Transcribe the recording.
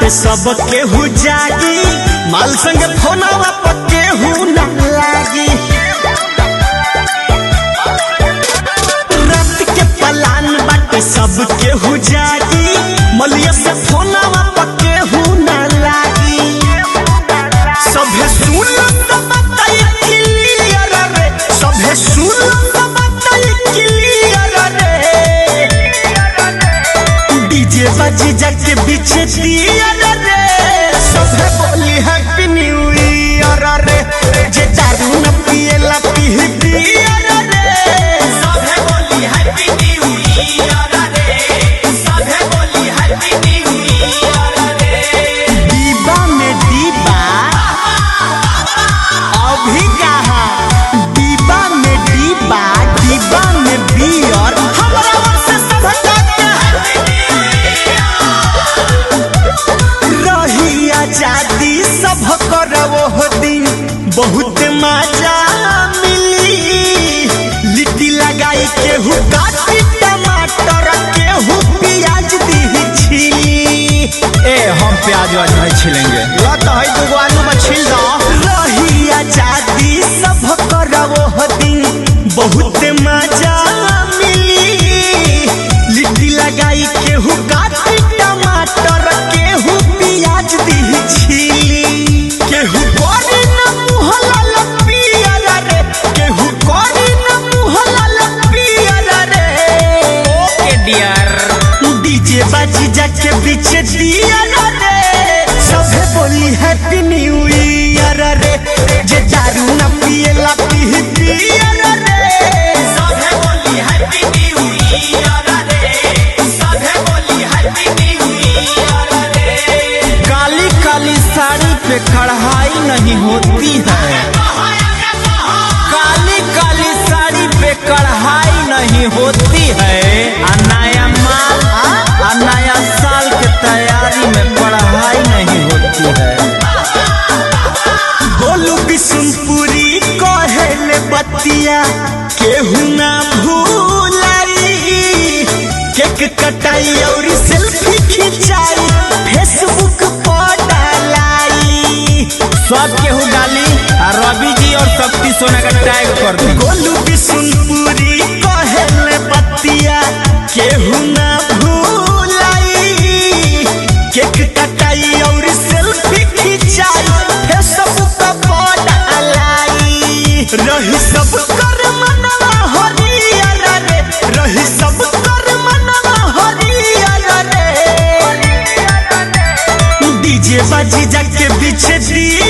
बाटे सब केहू जागी, माल संग फोनवा पर केहू न लागी। रात के पलान बाटे सब केहू जागी, मलिया से फोनवा पर केहू न लागी। सभे सुन तो बताई क्लियर रे, सभे सुन तो बताई क्लियर रे। डीजे बाजी जाके पीछे दिया रे, सभे बोली हैप्पी न्यू ईयर रे। जे दारू न पिएला पी बियर रे, सभे बोली हैप्पी न्यू ईयर रे, सभे बोली हैप्पी न्यू ईयर रे। दीबा में दीबा अभी कहा, दीबा में दीबा, दीबा में बियर, हमरा ओर से सभे रही आजादी सब करवो दिन, बहुत मजा मिली। लिट्टी लगाई केहू काटी टमाटर, केहू प्याज दी छीली। ए हम प्याज वाज नहीं छिलेंगे, लत है दुगो आलू में छील दो। रही आजादी सब करवो दिन, बहुत मजा मिली। लिट्टी लगाई केहू काटी टमाटर, केहू प्याज दी छीली। केहू करी न मुँह लाल पियर रे, केहू करी न मुँह लाल पियर रे। ओके डियर। डीजे बाजी जाके पीछे दिया रे, सभे बोली हैप्पी न्यू ईयर रे। जे दारू न पिएला पी बियर रे, सभे बोली हैप्पी न्यू ईयर रे, सभे बोली हैप्पी न्यू ईयर रे। काली काली साड़ी पे कढ़ाई नहीं होती है, काली काली साड़ी पे कढ़ाई नहीं होती है। नया माल आ नया साल के तैयारी में पढ़ाई नहीं होती है। बोलू बिशुनपुरी कहेले बतिया, केहू ना भूलाई। केक कटाई और सेल्फी खिंचाई, फेसबुक पर डालाई। सब केहू डाली और रवि जी और शक्ति सोना का टैग कर दी। बोलू बिशुनपुरी कहेले बतिया, केहू ना भूलाई। केक कटाई और सेल्फी खिंचाई, फेसबुक पर डालाई। रही सब कर मनवा हरियर रे, रही सब कर मनवा हरियर रे। डीजे बाजी जाके पीछे दिया